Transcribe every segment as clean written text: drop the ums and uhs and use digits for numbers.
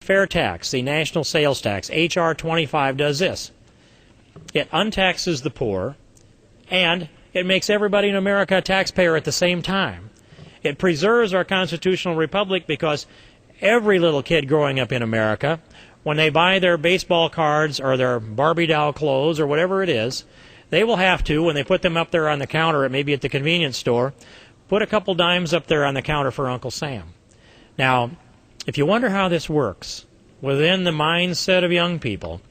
FairTax, the national sales tax, H.R. 25, does this. It untaxes the poor, and it makes everybody in America a taxpayer at the same time. It preserves our constitutional republic because every little kid growing up in America, when they buy their baseball cards or their Barbie doll clothes or whatever it is, they will have to, when they put them up there on the counter, maybe at the convenience store, put a couple dimes up there on the counter for Uncle Sam. Now, if you wonder how this works within the mindset of young people,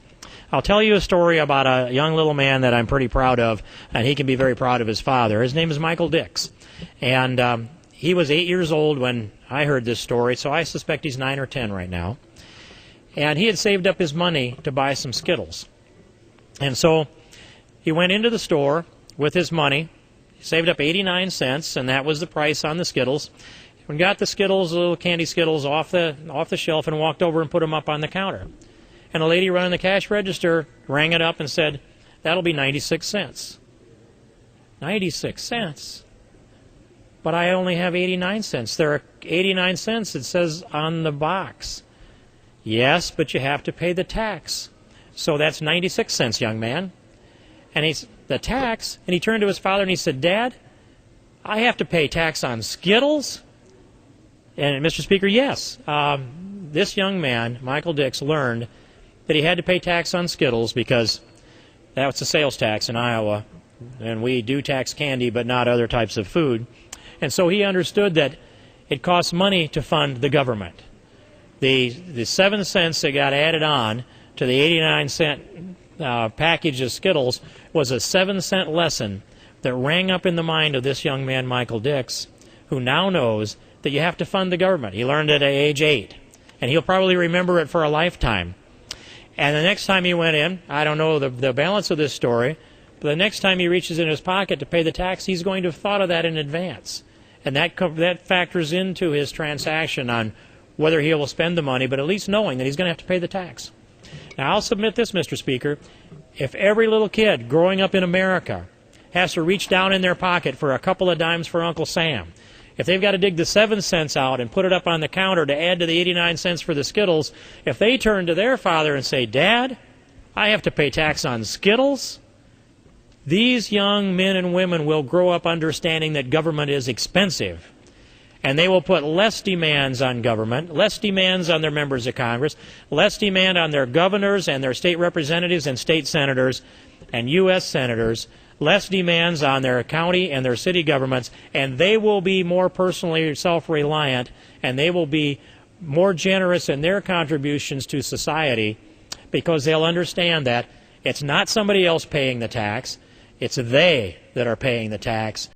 I'll tell you a story about a young little man that I'm pretty proud of, and he can be very proud of his father. His name is Michael Dix, and he was 8 years old when I heard this story, so I suspect he's 9 or 10 right now. And he had saved up his money to buy some Skittles. And so he went into the store with his money, saved up 89 cents, and that was the price on the Skittles. And got the Skittles, the little candy Skittles, off the shelf and walked over and put them up on the counter. And a lady running the cash register rang it up and said, "That'll be 96 cents. 96 cents? But I only have 89 cents. There are 89 cents, it says on the box." "Yes, but you have to pay the tax. So that's 96 cents, young man." And he's, "The tax?" And he turned to his father and he said, "Dad, I have to pay tax on Skittles?" And Mr. Speaker, yes. This young man, Michael Dix, learned that he had to pay tax on Skittles because that's a sales tax in Iowa, and we do tax candy but not other types of food. And so he understood that it costs money to fund the government. The 7 cents that got added on to the 89-cent package of Skittles was a 7-cent lesson that rang up in the mind of this young man, Michael Dix, who now knows that you have to fund the government. He learned it at age 8, and he'll probably remember it for a lifetime. And the next time he went in, I don't know the balance of this story, but the next time he reaches in his pocket to pay the tax, he's going to have thought of that in advance. And that factors into his transaction on whether he will spend the money, but at least knowing that he's going to have to pay the tax. Now, I'll submit this, Mr. Speaker. If every little kid growing up in America has to reach down in their pocket for a couple of dimes for Uncle Sam, if they've got to dig the 7 cents out and put it up on the counter to add to the 89 cents for the Skittles, if they turn to their father and say, "Dad, I have to pay tax on Skittles," these young men and women will grow up understanding that government is expensive. And they will put less demands on government, less demands on their members of Congress, less demand on their governors and their state representatives and state senators and U.S. senators, less demands on their county and their city governments, and they will be more personally self-reliant, and they will be more generous in their contributions to society because they'll understand that it's not somebody else paying the tax, it's they that are paying the tax.